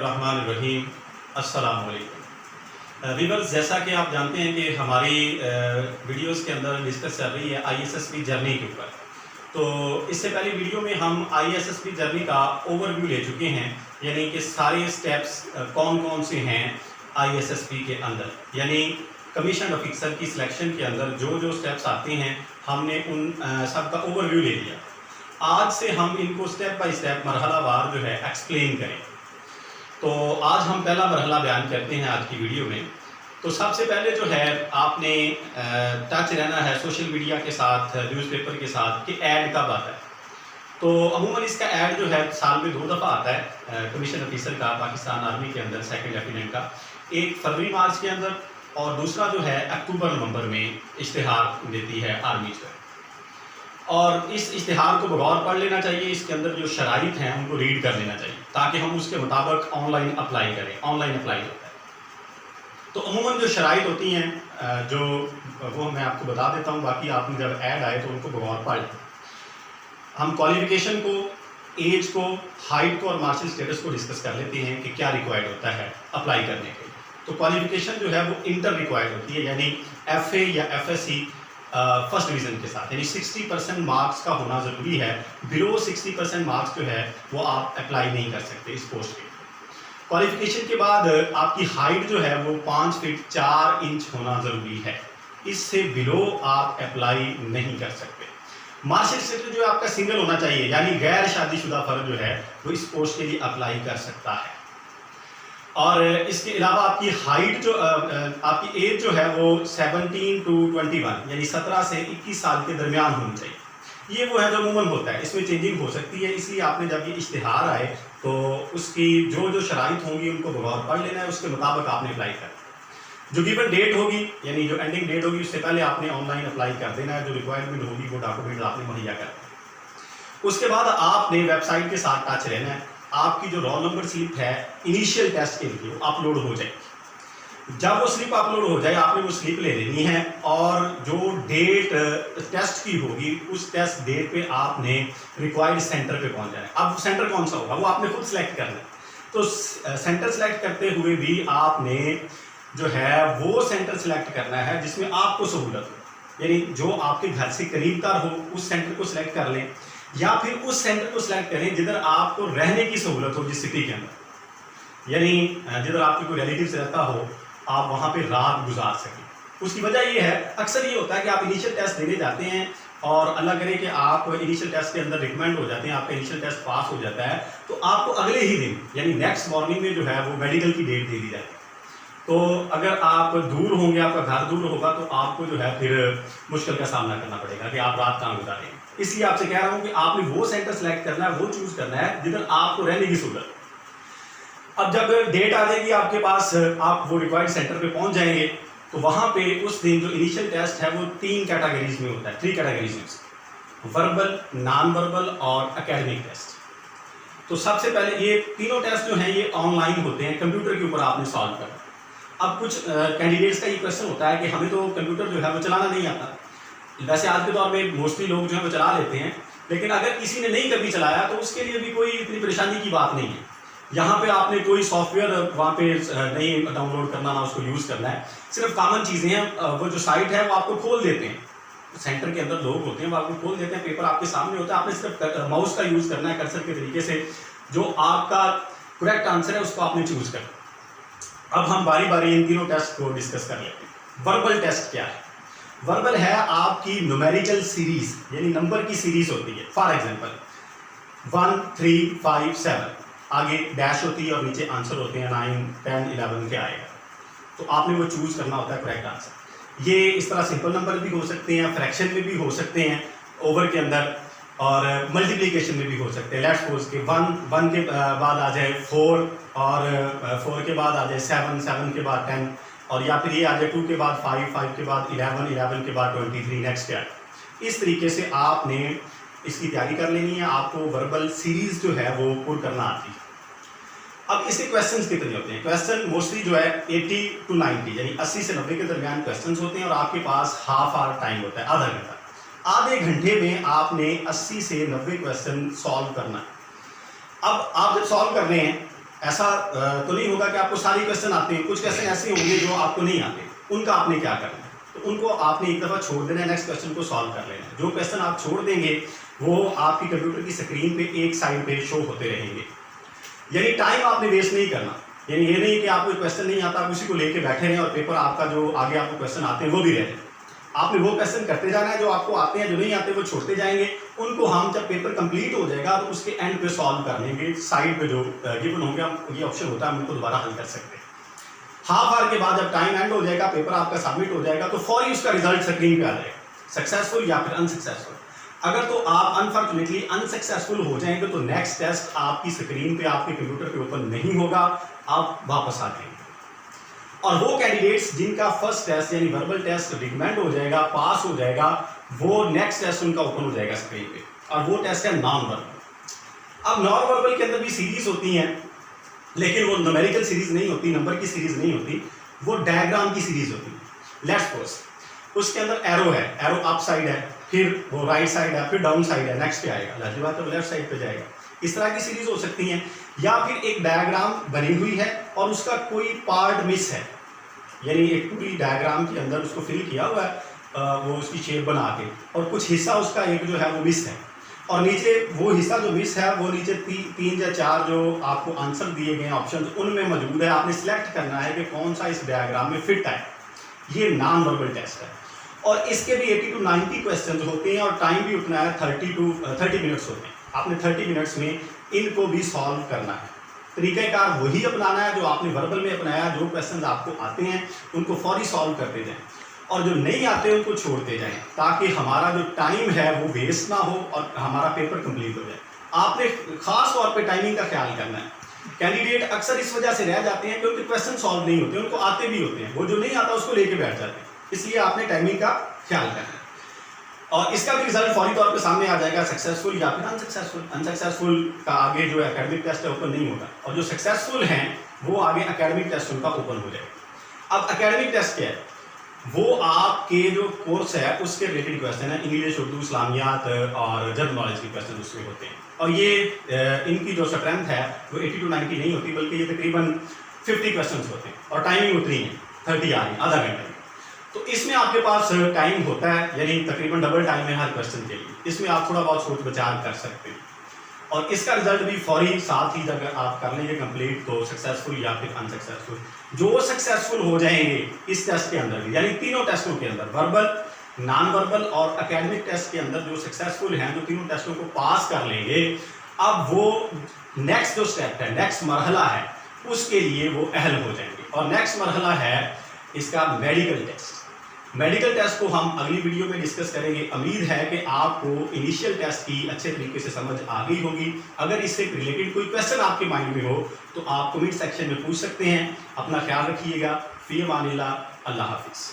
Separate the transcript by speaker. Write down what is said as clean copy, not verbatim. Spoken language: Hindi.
Speaker 1: बिस्मिल्लाहिर्रहमानिर्रहीम। अस्सलाम वालेकुम व्यूअर्स, जैसा कि आप जानते हैं कि हमारी वीडियोस के अंदर डिस्कस चल रही है आईएसएसपी जर्नी के ऊपर। तो इससे पहली वीडियो में हम आईएसएसपी जर्नी का ओवरव्यू ले चुके हैं, यानी कि सारे स्टेप्स कौन कौन से हैं आईएसएसपी के अंदर, यानी कमीशन ऑफिसर की सिलेक्शन के अंदर जो जो स्टेप्स आते हैं हमने उन सब का ओवरव्यू ले लिया। आज से हम इनको स्टेप बाय स्टेप मरहलावार जो है एक्सप्लेन करें। तो आज हम पहला मरहला बयान करते हैं आज की वीडियो में। तो सबसे पहले जो है आपने टच रहना है सोशल मीडिया के साथ, न्यूज़पेपर के साथ कि ऐड कब आता है। तो अमूमन इसका ऐड जो है साल में 2 दफ़ा आता है कमीशन ऑफिसर का पाकिस्तान आर्मी के अंदर, सेकंड लेफ्टिनेंट का, एक फरवरी मार्च के अंदर और दूसरा जो है अक्टूबर नवंबर में इश्तिहार देती है आर्मी जो है। और इस इश्तिहार को बगौर पढ़ लेना चाहिए, इसके अंदर जो शराइत हैं उनको रीड कर लेना चाहिए ताकि हम उसके मुताबिक ऑनलाइन अप्लाई करें। ऑनलाइन अप्लाई होता है तो अमूमन जो शराइत होती हैं जो वो मैं आपको बता देता हूँ, बाकी आपने जब ऐड आए तो उनको बगौर पढ़ लें। हम क्वालिफिकेशन को, एज को, हाइट को और मार्शल स्टेटस को डिस्कस कर लेते हैं कि क्या रिक्वायर्ड होता है अप्लाई करने के लिए। तो क्वालिफिकेशन जो है वो इंटर रिक्वायर्ड होती है, यानी FA या FSC फर्स्ट डिवीज़न के साथ, यानी 60% मार्क्स का होना ज़रूरी है। बिलो 60% मार्क्स जो है वो आप अप्लाई नहीं कर सकते इस पोस्ट के। क्वालिफिकेशन के बाद आपकी हाइट जो है वो 5 फीट 4 इंच होना ज़रूरी है, इससे बिलो आप अप्लाई नहीं कर सकते। मार्शल स्टेटस जो है आपका सिंगल होना चाहिए, यानी गैर शादीशुदा फर्द जो है वो इस पोस्ट के लिए अप्लाई कर सकता है। और इसके अलावा आपकी हाइट जो आपकी एज जो है वो 17 to 21 यानी 17 से 21 साल के दरमियान होनी चाहिए। ये वो है जो अमूमन होता है, इसमें चेंजिंग हो सकती है, इसलिए आपने जब ये इश्तिहार आए तो उसकी जो जो शराइत होंगी उनको बगौर पढ़ लेना है, उसके मुताबिक आपने अप्लाई करना है। जो गिवन डेट होगी यानी जो एंडिंग डेट होगी उससे पहले आपने ऑनलाइन अप्लाई कर देना है। जो रिक्वायरमेंट होगी वो डॉक्यूमेंट आपने मुहैया कर देना है। उसके बाद आपने वेबसाइट के साथ टच रहना है। आपकी जो रोल नंबर स्लिप है इनिशियल टेस्ट के लिए वो अपलोड हो जाएगी। जब वो स्लिप अपलोड हो जाए आपने वो स्लिप ले लेनी है और जो डेट टेस्ट की होगी उस टेस्ट डेट पे आपने रिक्वायर्ड सेंटर पे पहुंच जाना है। अब सेंटर कौन सा होगा वो आपने खुद सेलेक्ट करना है। तो सेंटर सेलेक्ट करते हुए भी आपने जो है वो सेंटर सेलेक्ट करना है जिसमें आपको सहूलत हो, यानी जो आपके घर से करीबतर हो उस सेंटर को सिलेक्ट कर लें, या फिर उस सेंटर को सिलेक्ट करें जिधर आपको रहने की सहूलत हो, जिस सिटी के अंदर, यानी जिधर आपके कोई रिलेटिव रहता हो आप वहाँ पे रात गुजार सकें। उसकी वजह ये है, अक्सर ये होता है कि आप इनिशियल टेस्ट देने जाते हैं और अल्लाह करे कि आप इनिशियल टेस्ट के अंदर रिकमेंड हो जाते हैं, आपका इनिशियल टेस्ट पास हो जाता है, तो आपको अगले ही दिन यानी नेक्स्ट मॉर्निंग में जो है वो मेडिकल की डेट दे दी जाती है। तो अगर आप दूर होंगे, आपका घर दूर होगा, तो आपको जो है फिर मुश्किल का सामना करना पड़ेगा कि आप रात कहाँ गुजारेंगे। इसलिए आपसे कह रहा हूँ कि आपने वो सेंटर सेलेक्ट करना है, वो चूज करना है जिधर आपको रहने की सहूलत। अब जब डेट आ जाएगी आपके पास, आप वो रिक्वायर्ड सेंटर पे पहुंच जाएंगे, तो वहां पे उस दिन जो इनिशियल टेस्ट है वो 3 कैटेगरीज में होता है, 3 कैटेगरीज में, वर्बल, नॉन वर्बल और एकेडमिक टेस्ट। तो सबसे पहले ये तीनों टेस्ट जो हैं ये ऑनलाइन होते हैं, कंप्यूटर के ऊपर आपने सॉल्व करना। अब कुछ कैंडिडेट्स का ये क्वेश्चन होता है कि हमें तो कंप्यूटर जो है वो चलाना नहीं आता। वैसे आज के दौर में मोस्टली लोग जो है वो चला लेते हैं, लेकिन अगर किसी ने नहीं कभी चलाया तो उसके लिए भी कोई इतनी परेशानी की बात नहीं है। यहाँ पे आपने कोई सॉफ्टवेयर वहाँ पे नहीं डाउनलोड करना, ना उसको यूज़ करना है, सिर्फ कॉमन चीज़ें हैं। वो जो साइट है वो आपको खोल देते हैं, सेंटर के अंदर लोग होते हैं वो आपको खोल देते हैं, पेपर आपके सामने होता है, आपने सिर्फ माउस का यूज़ करना है कर्सर के तरीके से, जो आपका करेक्ट आंसर है उसको आपने चूज़ करना। अब हम बारी बारी इन तीनों टेस्ट को डिस्कस कर लेते हैं। वर्बल टेस्ट क्या है? वर्बल है आपकी न्यूमेरिकल सीरीज, यानी नंबर की सीरीज होती है। फॉर एग्जांपल 1 3 5 7, आगे डैश होती है और नीचे आंसर होते हैं 9 10 11 के आएगा, तो आपने वो चूज करना होता है करेक्ट आंसर। ये इस तरह सिंपल नंबर भी हो सकते हैं, फ्रैक्शन में भी हो सकते हैं ओवर के अंदर, और मल्टीप्लिकेशन में भी हो सकते हैं। लेट्स सपोज कि 1 के बाद आ जाए 4 और 4 के बाद आ जाए 7 7 के बाद 10, और या फिर ये आ जाए 2 के बाद 5 5 के बाद 11 11 के बाद 23 नेक्स्ट क्या। इस तरीके से आपने इसकी तैयारी कर लेनी है, आपको वर्बल सीरीज जो है वो पुर करना आती है। अब इसके क्वेश्चंस कितने होते हैं? क्वेश्चन मोस्टली जो है 80 to 90 यानी 80 से 90 के दरमियान क्वेश्चंस होते हैं और आपके पास हाफ आवर टाइम होता है, आधा घंटा। आधे घंटे में आपने 80 से 90 क्वेश्चन सॉल्व करना है। अब आप जब सॉल्व कर रहे हैं ऐसा तो नहीं होगा कि आपको सारे क्वेश्चन आते हैं, कुछ क्वेश्चन ऐसे होंगे जो आपको नहीं आते, उनका आपने क्या करना है, तो उनको आपने एक दफ़ा छोड़ देना है, नेक्स्ट क्वेश्चन को सॉल्व कर लेना है। जो क्वेश्चन आप छोड़ देंगे वो आपकी कंप्यूटर की स्क्रीन पे एक साइड पे शो होते रहेंगे। यानी टाइम आपने वेस्ट नहीं करना, यानी ये नहीं कि आपको क्वेश्चन नहीं आता आप उसी को लेके बैठे हैं और पेपर आपका जो आगे आपको क्वेश्चन आते हैं वो भी रहे। आपने वो क्वेश्चन करते जाना है, जो आपको आते हैं, जो नहीं आते वो छोड़ते जाएंगे। उनको हम जब पेपर कंप्लीट हो जाएगा तो उसके एंड पे सॉल्व कर लेंगे, साइड पे जो गिवन होंगे हम ये ऑप्शन होता है, हम उनको दोबारा हल कर सकते हैं। हाफ आवर के बाद जब टाइम एंड हो जाएगा, पेपर आपका सबमिट हो जाएगा, तो फौरी उसका रिजल्ट स्क्रीन पे आ जाएगा, सक्सेसफुल या फिर अनसक्सेसफुल। अगर तो आप अनफॉर्चुनेटली अनसक्सेसफुल हो जाएंगे तो नेक्स्ट टेस्ट आपकी स्क्रीन पे आपके कंप्यूटर पे ओपन नहीं होगा, आप वापस आ जाएंगे। और वो कैंडिडेट्स जिनका फर्स्ट टेस्ट यानी वर्बल टेस्ट रिकमेंड हो जाएगा, पास हो जाएगा, वो नेक्स्ट टेस्ट उनका ओपन हो जाएगा स्क्रीन पे, और वो टेस्ट है नॉन वर्बल। अब नॉन वर्बल के अंदर भी सीरीज होती हैं, लेकिन वो न्यूमेरिकल सीरीज नहीं होती, नंबर की सीरीज नहीं होती, वो डायग्राम की सीरीज होती है। लेट्स सपोज उसके अंदर एरो है, एरो अप साइड है, फिर वो राइट साइड है, फिर डाउन साइड है, नेक्स्ट पे आएगा, लाजमी बात है वो लेफ्ट साइड पे जाएगा। इस तरह की सीरीज हो सकती हैं, या फिर एक डायग्राम बनी हुई है और उसका कोई पार्ट मिस है, यानी एक पूरी डायग्राम के अंदर उसको फिल किया हुआ है, वो उसकी शेप बना के, और कुछ हिस्सा उसका एक जो है वो मिस है, और नीचे वो हिस्सा जो मिस है वो नीचे तीन या चार जो आपको आंसर दिए गए ऑप्शन उनमें मौजूद है। आपने सिलेक्ट करना है कि कौन सा इस डायग्राम में फिट है। ये नॉन वर्बल टेस्ट है, और इसके भी 80 to 90 क्वेश्चन होते हैं, और टाइम भी उतना है 30 मिनट्स होते हैं। आपने 30 मिनट्स में इनको भी सॉल्व करना है। तरीक़ाकार वही अपनाना है जो आपने वर्बल में अपनाया। जो क्वेश्चन आपको आते हैं उनको फौरी सॉल्व करते जाएं, और जो नहीं आते उनको छोड़ते जाएं, ताकि हमारा जो टाइम है वो वेस्ट ना हो और हमारा पेपर कंप्लीट हो जाए। आपने खास तौर पे टाइमिंग का ख्याल करना है। कैंडिडेट अक्सर इस वजह से रह जाते हैं क्योंकि क्वेश्चन सॉल्व नहीं होते, उनको आते भी होते हैं, वो जो नहीं आता उसको लेके बैठ जाते हैं। इसलिए आपने टाइमिंग का ख्याल करना है, और इसका भी रिजल्ट फौरी तौर पे सामने आ जाएगा, सक्सेसफुल या फिर अनसक्सेसफुल। अनसक्सेसफुल का आगे जो एकेडमिक टेस्ट है ओपन नहीं होता, और जो सक्सेसफुल हैं वो आगे एकेडमिक टेस्ट उनका ओपन हो जाएगा। अब एकेडमिक टेस्ट क्या है? वो आपके जो कोर्स है उसके रिलेटेड क्वेश्चन है, इंग्लिश, उर्दू, इस्लामियात और जनरल नॉलेज के क्वेश्चन उसमें होते हैं। और ये इनकी जो स्ट्रेंथ है वो 80 to 90 नहीं होती, बल्कि ये तकरीबन 50 क्वेश्चन होते हैं, और टाइमिंग उतनी है 30 आ रही है, आधा घंटा। तो इसमें आपके पास टाइम होता है, यानी तकरीबन डबल टाइम है हर क्वेश्चन के लिए। इसमें आप थोड़ा बहुत सोच विचार कर सकते हैं, और इसका रिजल्ट भी फौरी साथ ही अगर आप कर लेंगे कंप्लीट तो सक्सेसफुल या फिर अनसक्सेसफुल। जो सक्सेसफुल हो जाएंगे इस टेस्ट के अंदर भी, यानी तीनों टेस्टों के अंदर, वर्बल, नॉन वर्बल और एकेडमिक टेस्ट के अंदर जो सक्सेसफुल हैं, जो तीनों टेस्टों को पास कर लेंगे, अब वो नेक्स्ट जो स्टेप है, नेक्स्ट मरहला है, उसके लिए वो अहल हो जाएंगे। और नेक्स्ट मरहला है इसका मेडिकल टेस्ट। मेडिकल टेस्ट को हम अगली वीडियो में डिस्कस करेंगे। उम्मीद है कि आपको इनिशियल टेस्ट की अच्छे तरीके से समझ आ गई होगी। अगर इससे रिलेटेड कोई क्वेश्चन आपके माइंड में हो तो आप कमेंट सेक्शन में पूछ सकते हैं। अपना ख्याल रखिएगा। फी अमानिल्लाह, अल्लाह हाफिज़।